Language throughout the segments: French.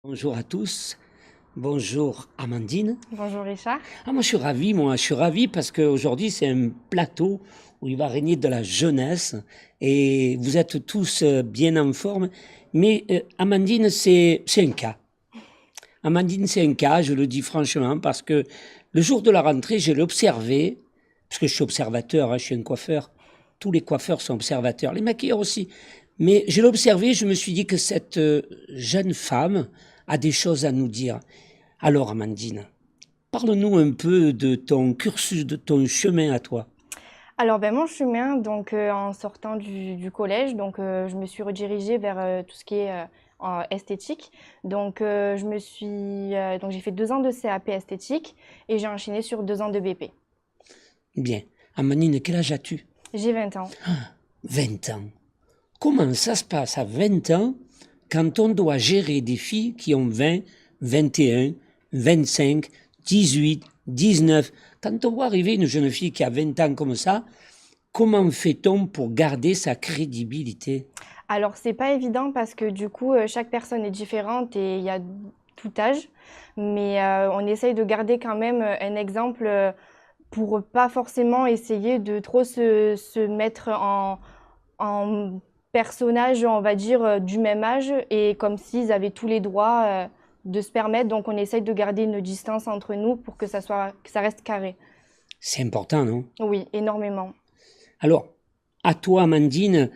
Bonjour à tous, bonjour Amandine. Bonjour Richard. Moi je suis ravi parce qu'aujourd'hui c'est un plateau où il va régner de la jeunesse et vous êtes tous bien en forme, mais Amandine c'est un cas. Amandine c'est un cas, je le dis franchement, parce que le jour de la rentrée je l'ai observé, parce que je suis observateur, hein, je suis un coiffeur, tous les coiffeurs sont observateurs, les maquilleurs aussi, mais je l'ai observé, je me suis dit que cette jeune femme a des choses à nous dire. Alors Amandine, parle-nous un peu de ton cursus, de ton chemin à toi. Alors mon chemin, donc en sortant du collège, donc je me suis redirigée vers tout ce qui est esthétique. Donc donc j'ai fait 2 ans de CAP esthétique et j'ai enchaîné sur 2 ans de BP. Bien. Amandine, quel âge as-tu? J'ai 20 ans. 20 ans. Comment ça se passe à 20 ans quand on doit gérer des filles qui ont 20, 21, 25, 18, 19? Quand on voit arriver une jeune fille qui a 20 ans comme ça, comment fait-on pour garder sa crédibilité? Alors c'est pas évident parce que du coup chaque personne est différente et il y a tout âge, mais on essaye de garder quand même un exemple pour pas forcément essayer de trop se mettre en personnage, on va dire, du même âge et comme s'ils avaient tous les droits de se permettre. Donc, on essaye de garder une distance entre nous pour que ça reste carré. C'est important, non? Oui, énormément. Alors, à toi, Amandine,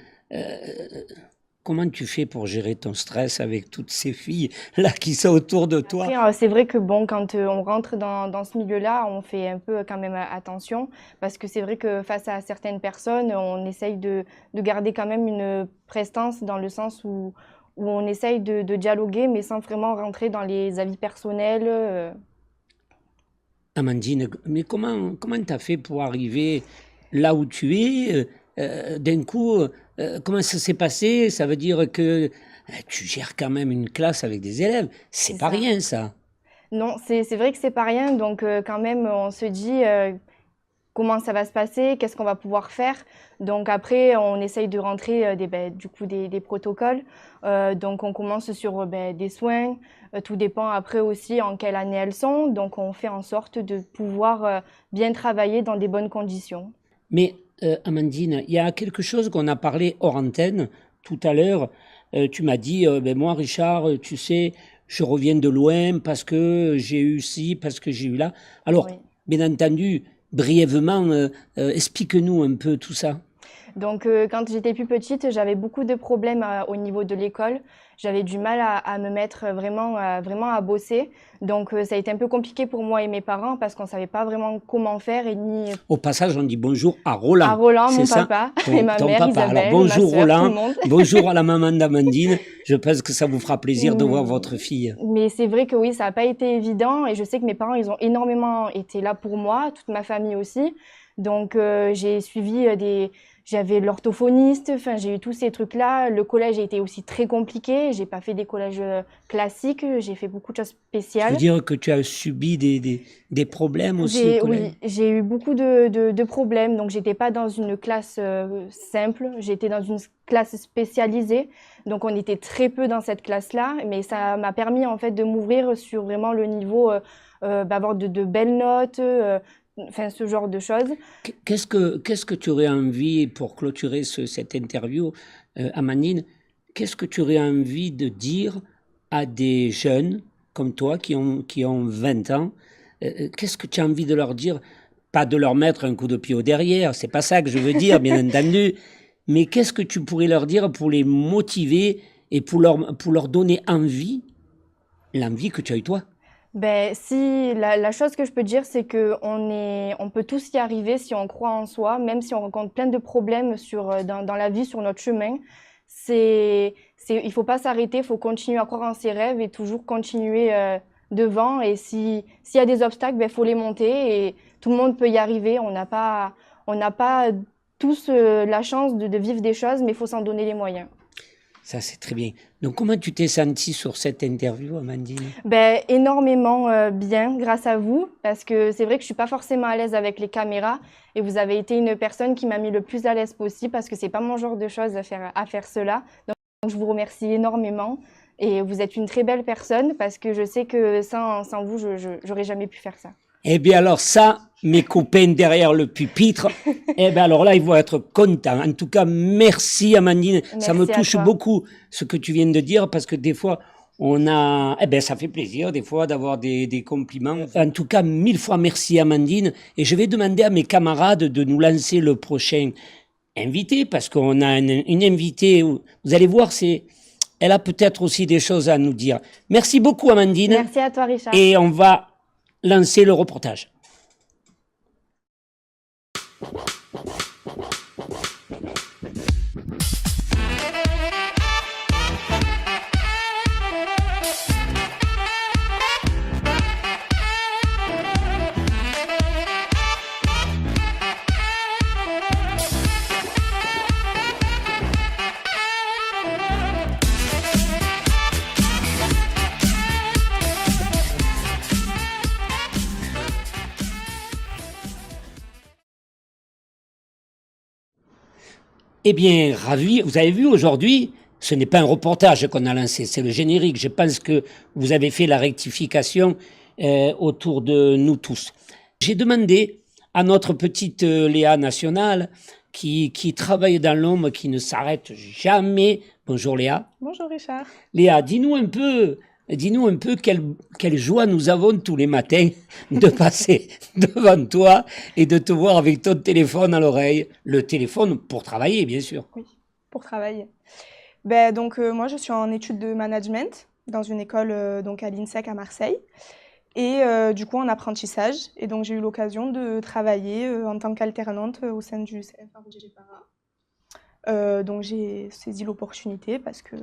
comment tu fais pour gérer ton stress avec toutes ces filles-là qui sont autour de toi? Après, c'est vrai que bon, quand on rentre dans ce milieu-là, on fait un peu quand même attention parce que c'est vrai que face à certaines personnes, on essaye de garder quand même une prestance dans le sens où on essaye de dialoguer, mais sans vraiment rentrer dans les avis personnels. Amandine, mais comment tu as fait pour arriver là où tu es? D'un coup, comment ça s'est passé? Ça veut dire que tu gères quand même une classe avec des élèves. C'est C'est pas ça. rien, ça. Non, c'est vrai que c'est pas rien, donc quand même, on se dit comment ça va se passer, qu'est-ce qu'on va pouvoir faire. Donc après, on essaye de rentrer du coup des protocoles. Donc on commence sur des soins. Tout dépend après aussi en quelle année elles sont. Donc on fait en sorte de pouvoir bien travailler dans des bonnes conditions. Mais Amandine, il y a quelque chose qu'on a parlé hors antenne tout à l'heure. Tu m'as dit, moi, Richard, tu sais, je reviens de loin parce que j'ai eu ci, parce que j'ai eu là. Alors, Oui. bien entendu, brièvement, explique-nous un peu tout ça. Donc, quand j'étais plus petite, j'avais beaucoup de problèmes au niveau de l'école. J'avais du mal à me mettre vraiment à bosser. Donc, ça a été un peu compliqué pour moi et mes parents parce qu'on ne savait pas vraiment comment faire et ni Au passage, on dit bonjour à à Roland, Roland, c'est mon ça, papa, et ma ton mère papa. Alors Isabelle, ma bonjour sœur, tout le Roland, monde. bonjour à la maman d'Amandine. Je pense que ça vous fera plaisir de voir Mmh, votre fille. mais c'est vrai que oui, ça n'a pas été évident et je sais que mes parents, ils ont énormément été là pour moi, toute ma famille aussi. Donc j'ai suivi j'avais l'orthophoniste, enfin j'ai eu tous ces trucs-là. Le collège a été aussi très compliqué. J'ai pas fait des collèges classiques, j'ai fait beaucoup de choses Tu veux spéciales. dire que tu as subi des problèmes aussi au collège? Oui, j'ai eu beaucoup de problèmes. Donc, j'étais pas dans une classe simple, j'étais dans une classe spécialisée. Donc, on était très peu dans cette classe-là, mais ça m'a permis en fait de m'ouvrir sur vraiment le niveau, d'avoir de belles notes, enfin ce genre de choses. Qu'est-ce que tu aurais envie, pour clôturer cette interview, Amandine, qu'est-ce que tu aurais envie de dire à des jeunes comme toi qui ont 20 ans? Qu'est-ce que tu as envie de leur dire? Pas de leur mettre un coup de pied au derrière, c'est pas ça que je veux dire, bien entendu, mais qu'est-ce que tu pourrais leur dire pour les motiver et pour leur donner envie, l'envie que tu as eu toi? Ben, si la chose que je peux dire, c'est que on peut tous y arriver si on croit en soi, même si on rencontre plein de problèmes dans la vie, sur notre chemin. C'est il faut pas s'arrêter, il faut continuer à croire en ses rêves et toujours continuer devant. Et s'il y a des obstacles, il faut les monter et tout le monde peut y arriver. On n'a pas tous la chance de vivre des choses, mais il faut s'en donner les moyens. Ça, c'est très bien. Donc, comment tu t'es sentie sur cette interview, Amandine? Ben, énormément bien, grâce à vous, parce que c'est vrai que je suis pas forcément à l'aise avec les caméras et vous avez été une personne qui m'a mis le plus à l'aise possible parce que c'est pas mon genre de choses à faire cela. Donc, je vous remercie énormément et vous êtes une très belle personne parce que je sais que sans vous, j'aurais jamais pu faire ça. Eh bien, alors ça, mes copains derrière le pupitre, eh bien, alors là, ils vont être contents. En tout cas, merci, Amandine. Ça me Merci à touche toi. beaucoup ce que tu viens de dire parce que des fois, ça fait plaisir des fois d'avoir des compliments. En tout cas, 1000 fois merci, Amandine. Et je vais demander à mes camarades de nous lancer le prochain invité parce qu'on a une invitée. Vous allez voir, elle a peut-être aussi des choses à nous dire. Merci beaucoup, Amandine. Merci à toi, Richard. Et on va lancer le reportage. Eh bien, ravi. Vous avez vu aujourd'hui, ce n'est pas un reportage qu'on a lancé, c'est le générique. Je pense que vous avez fait la rectification autour de nous tous. J'ai demandé à notre petite Léa nationale qui travaille dans l'ombre, qui ne s'arrête jamais. Bonjour Léa. Bonjour Richard. Léa, dis-nous un peu quelle joie nous avons tous les matins de passer devant toi et de te voir avec ton téléphone à l'oreille. Le téléphone pour travailler, bien sûr. Oui, pour travailler. Donc, moi, je suis en études de management dans une école donc à l'INSEC à Marseille. Et du coup, en apprentissage. Et donc, j'ai eu l'occasion de travailler en tant qu'alternante au sein du CFA Roger Para. Donc, j'ai saisi l'opportunité parce que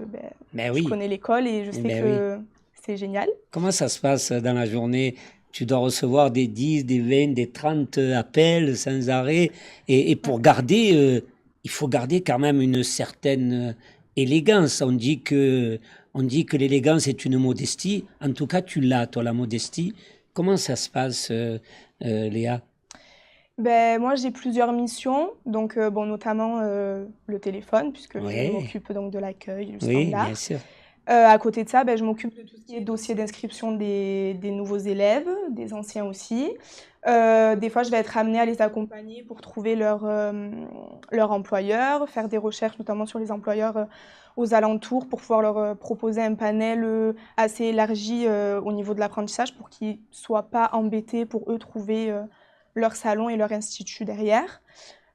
je connais l'école et je sais que c'est génial. Comment ça se passe dans la journée? Tu dois recevoir des 10, des 20, des 30 appels sans arrêt. Et pour garder, il faut garder quand même une certaine élégance. On dit que l'élégance est une modestie. En tout cas, tu l'as, toi, la modestie. Comment ça se passe, Léa? Moi, j'ai plusieurs missions, donc notamment le téléphone, puisque je m'occupe donc de l'accueil, du standard. Oui, bien sûr. À côté de ça, je m'occupe de tout ce qui est dossier d'inscription des nouveaux élèves, des anciens aussi. Des fois, je vais être amenée à les accompagner pour trouver leur employeur, faire des recherches notamment sur les employeurs aux alentours pour pouvoir leur proposer un panel assez élargi au niveau de l'apprentissage pour qu'ils ne soient pas embêtés pour eux trouver leur salon et leur institut derrière.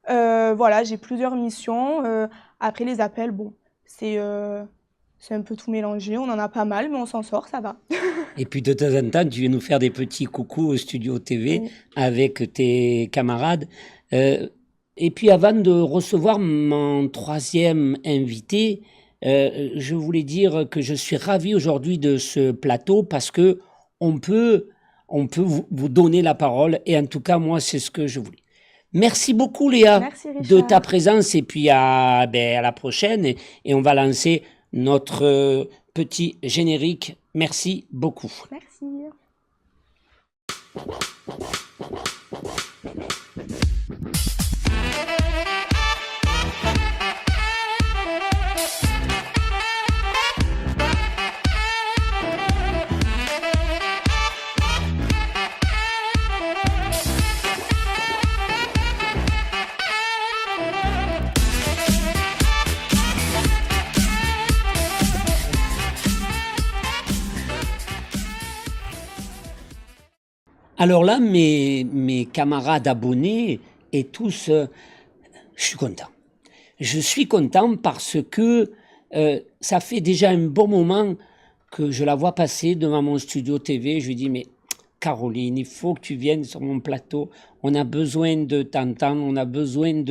Voilà, j'ai plusieurs missions. Après, les appels, c'est un peu tout mélangé, on en a pas mal, mais on s'en sort, ça va. Et puis de temps en temps, tu viens nous faire des petits coucous au studio TV avec tes camarades. Et puis avant de recevoir mon troisième invité, je voulais dire que je suis ravi aujourd'hui de ce plateau parce que on peut vous donner la parole et en tout cas, moi, c'est ce que je voulais. Merci beaucoup, Léa, de ta présence et puis à la prochaine et on va lancer notre petit générique. Merci beaucoup. Merci. Alors là, mes camarades abonnés et tous, je suis content. Je suis content parce que ça fait déjà un bon moment que je la vois passer devant mon studio TV. Je lui dis, mais Caroline, il faut que tu viennes sur mon plateau. On a besoin de t'entendre, on a besoin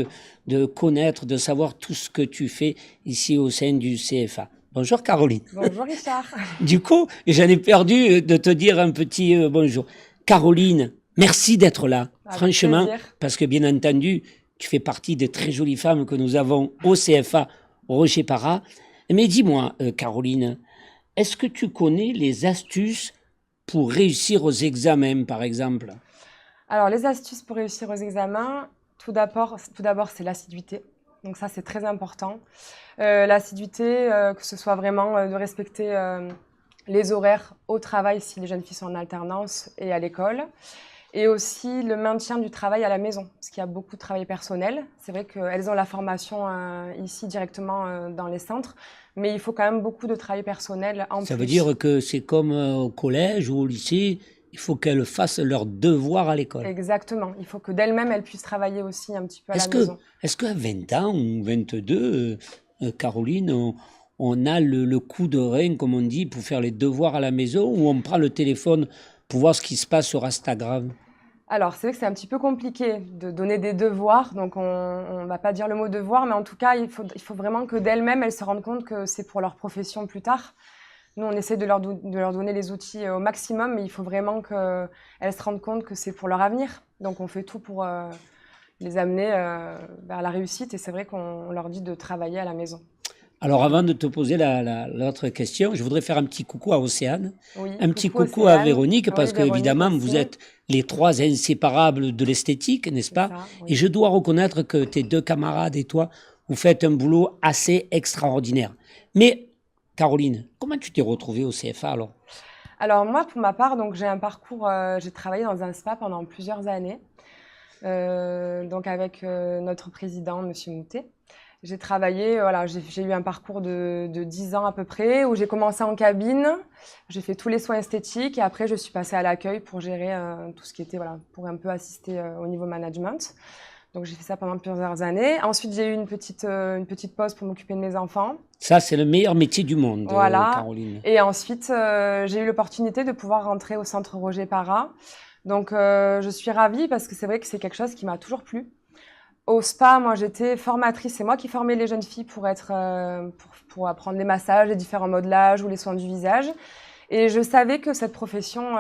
de connaître, de savoir tout ce que tu fais ici au sein du CFA. Bonjour Caroline. Bonjour Richard. Du coup, j'en ai perdu de te dire un petit bonjour. Caroline, merci d'être là, Avec franchement, plaisir. parce que bien entendu, tu fais partie des très jolies femmes que nous avons au CFA Roger Para. Mais dis-moi, Caroline, est-ce que tu connais les astuces pour réussir aux examens, par exemple? Alors, les astuces pour réussir aux examens, tout d'abord, c'est l'assiduité. Donc ça, c'est très important. L'assiduité, que ce soit vraiment de respecter les horaires au travail si les jeunes filles sont en alternance et à l'école. Et aussi le maintien du travail à la maison, parce qu'il y a beaucoup de travail personnel. C'est vrai qu'elles ont la formation ici directement dans les centres, mais il faut quand même beaucoup de travail personnel en Ça plus. veut dire que c'est comme au collège ou au lycée, il faut qu'elles fassent leurs devoirs à l'école. Exactement. Il faut que d'elles-mêmes, elles puissent travailler aussi un petit peu à la Est-ce que, maison. est-ce qu'à 20 ans ou 22, Caroline, on a le coup de rein, comme on dit, pour faire les devoirs à la maison, ou on prend le téléphone pour voir ce qui se passe sur Instagram? Alors, c'est vrai que c'est un petit peu compliqué de donner des devoirs, donc on ne va pas dire le mot devoir, mais en tout cas, il faut vraiment que d'elles-mêmes, elles se rendent compte que c'est pour leur profession plus tard. Nous, on essaie de leur donner les outils au maximum, mais il faut vraiment qu'elles se rendent compte que c'est pour leur avenir. Donc, on fait tout pour les amener vers la réussite, et c'est vrai qu'on leur dit de travailler à la maison. Alors, avant de te poser l'autre question, je voudrais faire un petit coucou à Océane, Oui, un petit coucou à Océane. Véronique, parce Oui, que Véronique évidemment, aussi. vous êtes les trois inséparables de l'esthétique, n'est-ce C'est pas? ça, oui. Et je dois reconnaître que tes deux camarades et toi, vous faites un boulot assez extraordinaire. Mais, Caroline, comment tu t'es retrouvée au CFA alors? Alors moi, pour ma part, donc j'ai un parcours, j'ai travaillé dans un spa pendant plusieurs années, donc avec notre président, Monsieur Moutet. J'ai travaillé, voilà, j'ai eu un parcours de 10 ans à peu près, où j'ai commencé en cabine, j'ai fait tous les soins esthétiques, et après je suis passée à l'accueil pour gérer tout ce qui était, voilà, pour un peu assister au niveau management. Donc j'ai fait ça pendant plusieurs années. Ensuite, j'ai eu une petite pause pour m'occuper de mes enfants. Ça, c'est le meilleur métier du monde, Voilà. Caroline. Et ensuite, j'ai eu l'opportunité de pouvoir rentrer au centre Roger Para. Donc, je suis ravie parce que c'est vrai que c'est quelque chose qui m'a toujours plu. Au spa, moi, j'étais formatrice. C'est moi qui formais les jeunes filles pour pour apprendre les massages, les différents modelages ou les soins du visage. Et je savais que cette profession,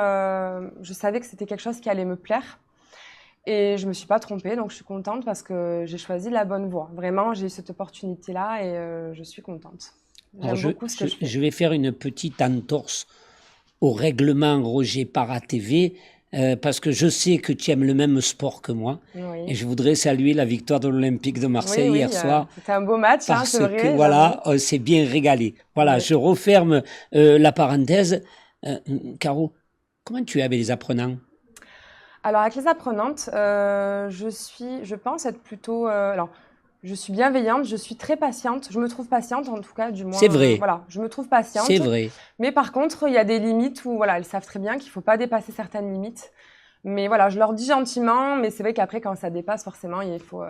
je savais que c'était quelque chose qui allait me plaire. Et je me suis pas trompée, donc je suis contente parce que j'ai choisi la bonne voie. Vraiment, j'ai eu cette opportunité-là et je suis contente. Alors, J'aime beaucoup ce que je fais. je vais faire une petite entorse au règlement Roger Para TV, parce que je sais que tu aimes le même sport que moi. Et Oui, je voudrais saluer la victoire de l'Olympique de Marseille oui, hier soir, c'était un beau match, hein, parce c'est vrai. que voilà, on s'est bien régalé. Voilà, Oui. je referme la parenthèse. Caro, comment tu es avec les apprenants? Alors, avec les apprenantes, je pense être plutôt. Alors, je suis bienveillante, je suis très patiente. Je me trouve patiente, en tout cas, du moins. C'est vrai. Voilà, je me trouve patiente. C'est vrai. Mais par contre, il y a des limites où, voilà, elles savent très bien qu'il ne faut pas dépasser certaines limites. Mais voilà, je leur dis gentiment, mais c'est vrai qu'après, quand ça dépasse, forcément, il faut.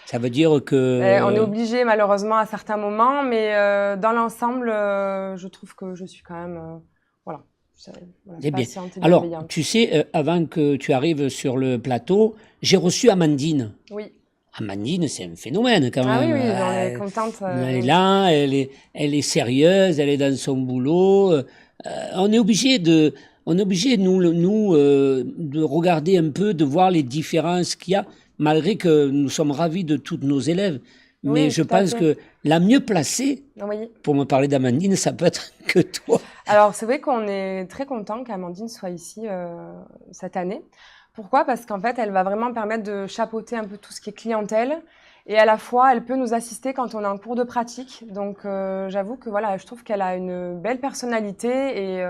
Ça veut dire que... On est obligé, malheureusement, à certains moments, mais dans l'ensemble, je trouve que je suis quand même. Voilà, C'est bien. patiente et Alors, bienveillante. tu sais, avant que tu arrives sur le plateau, j'ai reçu Amandine. Oui. Amandine, c'est un phénomène quand Ah même. oui, oui, on est contente. Elle est là, elle est sérieuse, elle est dans son boulot. On est obligé de regarder un peu, de voir les différences qu'il y a, malgré que nous sommes ravis de tous nos élèves. Mais Oui, je tout à pense fait. que la mieux placée Oui. pour me parler d'Amandine, ça peut être que toi. Alors, c'est vrai qu'on est très content qu'Amandine soit ici cette année. Pourquoi? Parce qu'en fait, elle va vraiment permettre de chapeauter un peu tout ce qui est clientèle. Et à la fois, elle peut nous assister quand on est en cours de pratique. Donc, j'avoue que voilà, je trouve qu'elle a une belle personnalité et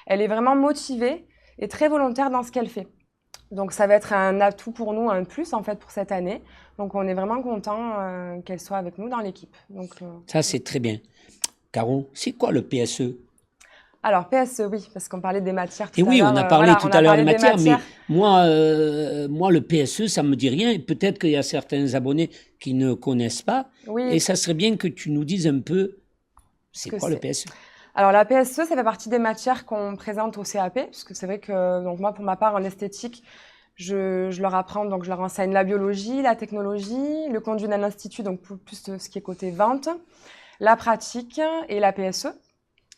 elle est vraiment motivée et très volontaire dans ce qu'elle fait. Donc, ça va être un atout pour nous, un plus en fait pour cette année. Donc, on est vraiment content qu'elle soit avec nous dans l'équipe. Donc, Ça, c'est très bien. Caro, c'est quoi le PSE? alors, PSE, oui, parce qu'on parlait des matières tout Et à oui, l'heure. on a parlé Voilà, tout on à a l'heure parlé de des matière, mais matières. moi, le PSE, ça me dit rien. Et peut-être qu'il y a certains abonnés qui ne connaissent pas. Oui. Et ça serait bien que tu nous dises un peu, c'est que quoi le c'est. PSE? Alors, la PSE, ça fait partie des matières qu'on présente au CAP, parce que c'est vrai que, donc moi, pour ma part, en esthétique, je leur apprends, donc je leur enseigne la biologie, la technologie, le conduit d'un institut, donc plus ce qui est côté vente, la pratique et la PSE.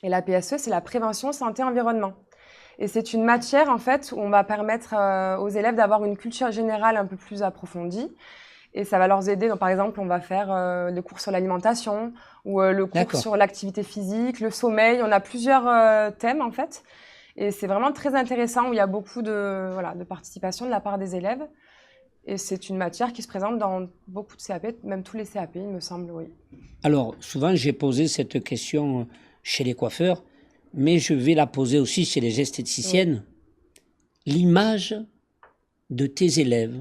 Et la PSE, c'est la prévention santé environnement. Et c'est une matière, en fait, où on va permettre aux élèves d'avoir une culture générale un peu plus approfondie. Et ça va leur aider. Donc, par exemple, on va faire le cours sur l'alimentation ou le cours D'accord. sur l'activité physique, le sommeil. On a plusieurs thèmes, en fait. Et c'est vraiment très intéressant où il y a beaucoup de participation de la part des élèves. Et c'est une matière qui se présente dans beaucoup de CAP, même tous les CAP, il me semble, oui. Alors, souvent, j'ai posé cette question chez les coiffeurs, mais je vais la poser aussi chez les esthéticiennes. L'image de tes élèves,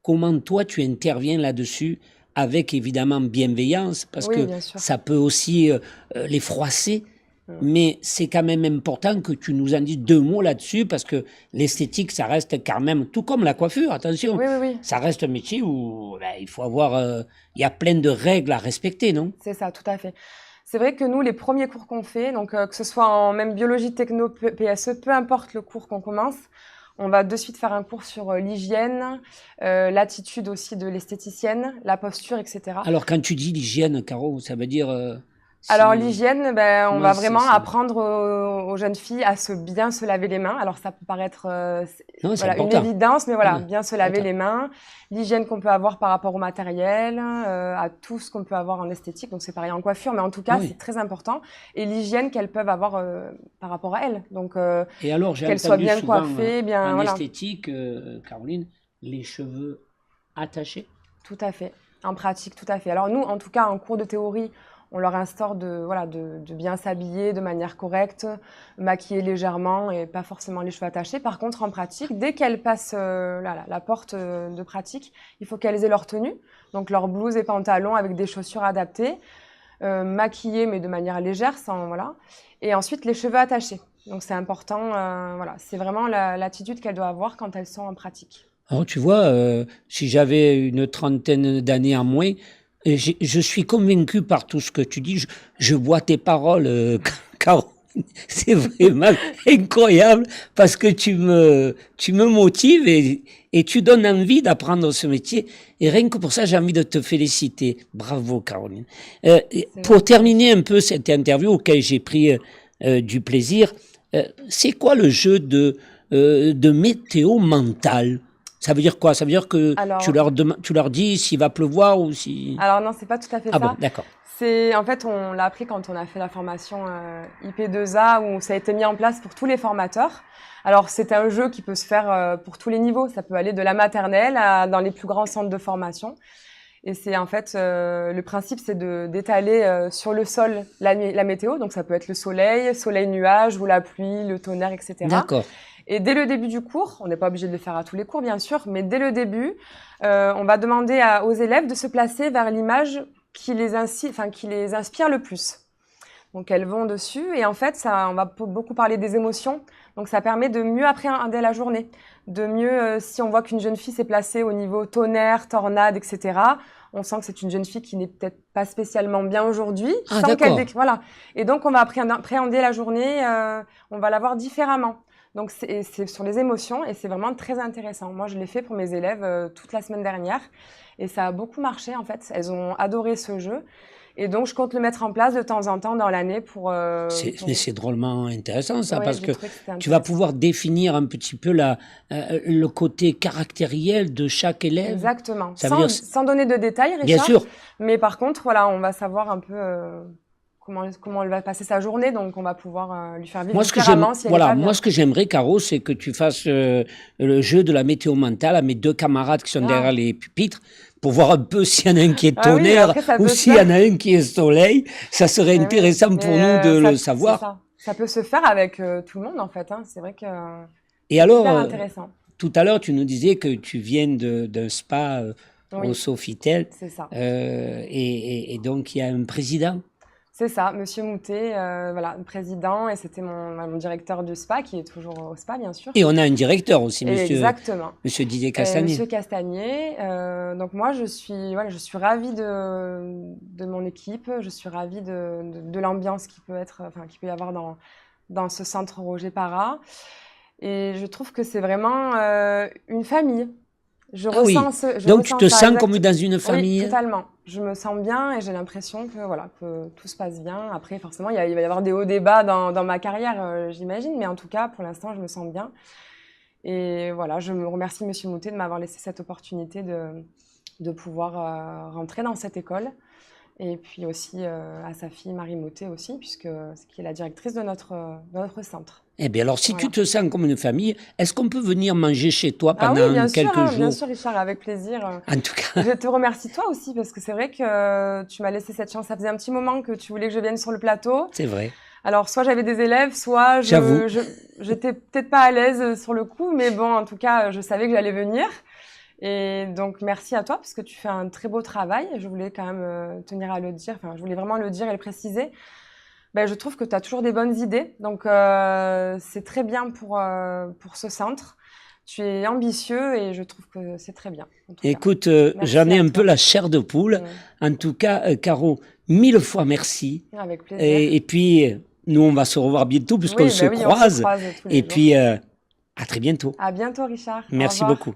comment toi tu interviens là-dessus avec évidemment bienveillance, parce Oui, que bien sûr. ça peut aussi les froisser, Mm. mais c'est quand même important que tu nous en dises 2 mots là-dessus, parce que l'esthétique, ça reste quand même, tout comme la coiffure, attention, Oui, oui, oui. ça reste un métier où il faut avoir, il y a plein de règles à respecter, non? C'est ça, tout à fait. C'est vrai que nous, les premiers cours qu'on fait, donc que ce soit en même biologie, techno, PSE, peu importe le cours qu'on commence, on va de suite faire un cours sur l'hygiène, l'attitude aussi de l'esthéticienne, la posture, etc. Alors quand tu dis l'hygiène, Caro, ça veut dire... Alors si- l'hygiène, on comment va c'est vraiment ça? apprendre aux jeunes filles à bien se laver les mains. Alors ça peut paraître Non, c'est voilà, une important. évidence, mais voilà, Ouais, bien se laver important. les mains. L'hygiène qu'on peut avoir par rapport au matériel, à tout ce qu'on peut avoir en esthétique. Donc c'est pareil en coiffure, mais en tout cas Oui. c'est très important. Et l'hygiène qu'elles peuvent avoir par rapport à elles. Donc Et alors, j'ai qu'elles soient entendu bien souvent coiffées, bien en voilà. esthétique, Caroline, les cheveux attachés. Tout à fait. En pratique, tout à fait. Alors nous, en tout cas, en cours de théorie, on leur instaure de bien s'habiller de manière correcte, maquiller légèrement et pas forcément les cheveux attachés. Par contre, en pratique, dès qu'elles passent la porte de pratique, il faut qu'elles aient leur tenue, donc leur blouse et pantalon avec des chaussures adaptées, maquillées mais de manière légère, sans voilà. Et ensuite les cheveux attachés. Donc c'est important, voilà, c'est vraiment l'attitude qu'elles doivent avoir quand elles sont en pratique. Alors, tu vois, si j'avais une trentaine d'années en moins, je suis convaincu par tout ce que tu dis. Je vois tes paroles, Caroline. C'est vraiment incroyable parce que tu me motives et tu donnes envie d'apprendre ce métier. Et rien que pour ça, j'ai envie de te féliciter. Bravo, Caroline. Pour terminer un peu cette interview auquel j'ai pris du plaisir, c'est quoi le jeu de météo mentale? Ça veut dire quoi? Ça veut dire que Alors, tu leur dis s'il va pleuvoir ou si... alors non, c'est pas tout à fait Ah ça. bon, d'accord. C'est en fait, on l'a appris quand on a fait la formation IP2A où ça a été mis en place pour tous les formateurs. Alors, c'est un jeu qui peut se faire pour tous les niveaux. Ça peut aller de la maternelle dans les plus grands centres de formation. Et c'est en fait, le principe, c'est d'étaler sur le sol la météo. Donc, ça peut être le soleil, nuage ou la pluie, le tonnerre, etc. D'accord. Et dès le début du cours, on n'est pas obligé de le faire à tous les cours, bien sûr, mais dès le début, on va demander aux élèves de se placer vers l'image qui les inspire le plus. Donc elles vont dessus et en fait, on va beaucoup parler des émotions. Donc ça permet de mieux appréhender la journée, de mieux, si on voit qu'une jeune fille s'est placée au niveau tonnerre, tornade, etc., on sent que c'est une jeune fille qui n'est peut-être pas spécialement bien aujourd'hui. Ah, d'accord. Voilà. Et donc on va appréhender la journée, on va la voir différemment. Donc c'est sur les émotions et c'est vraiment très intéressant. Moi, je l'ai fait pour mes élèves toute la semaine dernière et ça a beaucoup marché en fait. Elles ont adoré ce jeu et donc je compte le mettre en place de temps en temps dans l'année pour. Mais c'est drôlement intéressant ça, Ouais, parce j'ai que trouvé c'était tu vas intéressant. pouvoir définir un petit peu le côté caractériel de chaque élève. Exactement. Ça veut dire, Sans donner de détails, Richard. bien sûr, Mais par contre, voilà, on va savoir un peu comment elle va passer sa journée, donc on va pouvoir lui faire vivre moi ce que j'aime, différemment si elle n'est voilà, pas bien. moi ce que j'aimerais, Caro, c'est que tu fasses le jeu de la météo mentale à mes 2 camarades qui sont Ah. derrière les pupitres pour voir un peu s'il y en a un qui est Ah oui, mais tonnerre après, ça ou peut se s'il y en faire. a un qui est soleil. Ça serait Mais intéressant oui, pour mais, nous de ça, le c'est savoir. ça. Ça peut se faire avec tout le monde en fait. Hein. C'est vrai que Et c'est alors, super intéressant. tout à l'heure, tu nous disais que tu viens d'un spa au Oui, Sofitel, c'est ça. et donc il y a un président. C'est ça, Monsieur Moutet, voilà, le président, et c'était mon directeur du spa, qui est toujours au spa, bien sûr. Et on a un directeur aussi, Et exactement. monsieur Didier Et Castagnier. Monsieur Castagnier. Donc moi, je suis ravie de mon équipe. Je suis ravie de l'ambiance qui peut y avoir dans ce centre Roger Para. Et je trouve que c'est vraiment une famille. Je Ah oui. ressens ce, je Donc tu ressens te ça, sens comme exact. dans une Oui, famille? totalement. Je me sens bien et j'ai l'impression que voilà que tout se passe bien. Après, forcément, il va y avoir des hauts, des bas dans ma carrière, j'imagine, mais en tout cas, pour l'instant, je me sens bien. Et voilà, je me remercie Monsieur Moutet de m'avoir laissé cette opportunité de pouvoir rentrer dans cette école. Et puis aussi à sa fille Marie Moutet aussi, puisque c'est qui est la directrice de notre centre. Eh bien, alors, si tu Voilà. te sens comme une famille, est-ce qu'on peut venir manger chez toi Ah oui, pendant quelques bien jours? sûr, Richard, avec plaisir. En tout cas, Je te remercie toi aussi, parce que c'est vrai que tu m'as laissé cette chance. Ça faisait un petit moment que tu voulais que je vienne sur le plateau. c'est vrai. Alors, soit j'avais des élèves, soit J'avoue. j'étais peut-être pas à l'aise sur le coup, mais bon, en tout cas, je savais que j'allais venir. Et donc, merci à toi, parce que tu fais un très beau travail. Je voulais quand même tenir à le dire, enfin, je voulais vraiment le dire et le préciser. Ben, je trouve que tu as toujours des bonnes idées, donc c'est très bien pour ce centre. Tu es ambitieux et je trouve que c'est très bien. En tout cas. Écoute, Merci j'en ai à un toi. peu la chair de poule. En tout cas, Caro, 1000 fois merci. Avec plaisir. Et puis, nous, on va se revoir bientôt puisqu'on Oui, se ben oui, on se croise. croise tous les Et jours. puis, à très bientôt. À bientôt, Richard. Au Merci revoir. beaucoup.